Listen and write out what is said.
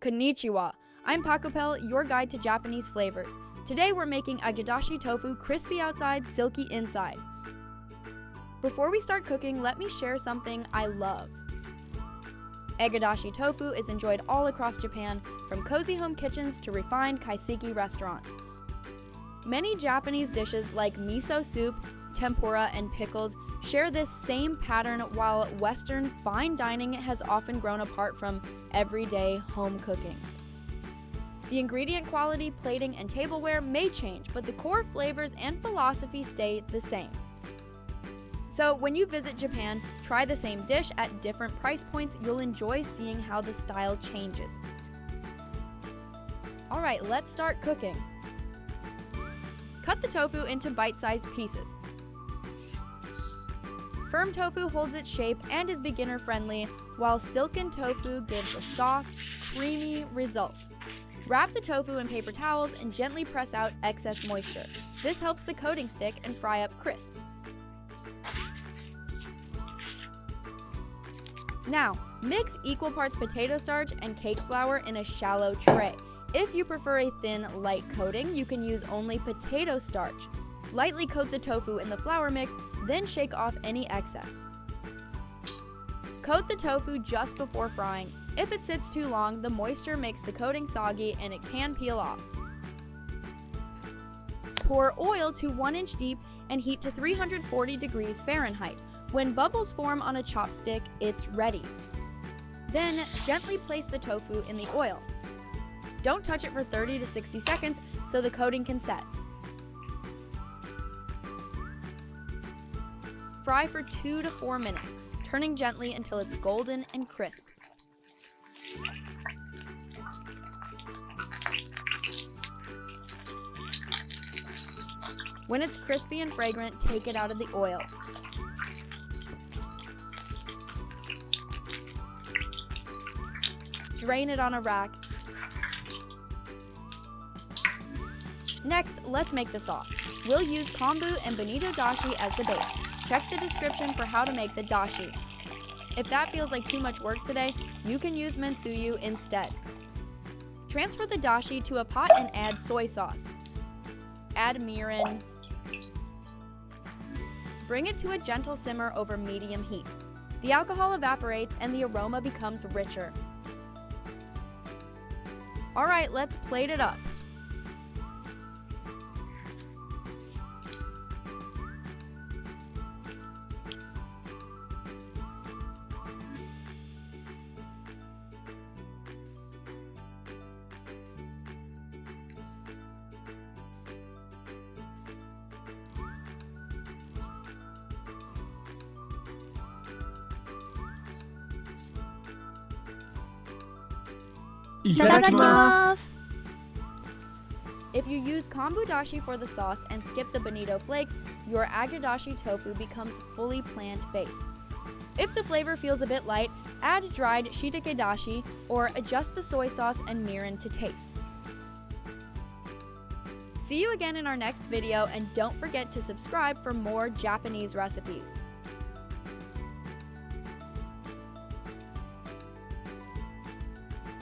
Konnichiwa! I'm Paqupel, your guide to Japanese flavors. Today we're making Agedashi Tofu crispy outside, silky inside. Before we start cooking, let me share something I love. Agedashi Tofu is enjoyed all across Japan, from cozy home kitchens to refined kaiseki restaurants. Many Japanese dishes like miso soup, tempura, and pickles share this same pattern, while Western fine dining has often grown apart from everyday home cooking. The ingredient quality, plating, and tableware may change, but the core flavors and philosophy stay the same. So when you visit Japan, try the same dish at different price points. You'll enjoy seeing how the style changes. Alright, let's start cooking. Cut the tofu into bite-sized pieces. Firm tofu holds its shape and is beginner-friendly, while silken tofu gives a soft, creamy result. Wrap the tofu in paper towels and gently press out excess moisture. This helps the coating stick and fry up crisp. Now, mix equal parts potato starch and cake flour in a shallow tray. If you prefer a thin, light coating, you can use only potato starch. Lightly coat the tofu in the flour mix, then shake off any excess. Coat the tofu just before frying. If it sits too long, the moisture makes the coating soggy and it can peel off. Pour oil to 1 inch deep and heat to 340 degrees Fahrenheit. When bubbles form on a chopstick, it's ready. Then, gently place the tofu in the oil. Don't touch it for 30 to 60 seconds so the coating can set. Fry for 2 to 4 minutes, turning gently until it's golden and crisp. When it's crispy and fragrant, take it out of the oil. Drain it on a rack. Next, let's make the sauce. We'll use kombu and bonito dashi as the base. Check the description for how to make the dashi. If that feels like too much work today, you can use mentsuyu instead. Transfer the dashi to a pot and add soy sauce. Add mirin. Bring it to a gentle simmer over medium heat. The alcohol evaporates and the aroma becomes richer. Alright, let's plate it up. Itadakimasu! If you use kombu dashi for the sauce and skip the bonito flakes, your Agedashi tofu becomes fully plant-based. If the flavor feels a bit light, add dried shiitake dashi or adjust the soy sauce and mirin to taste. See you again in our next video, and don't forget to subscribe for more Japanese recipes.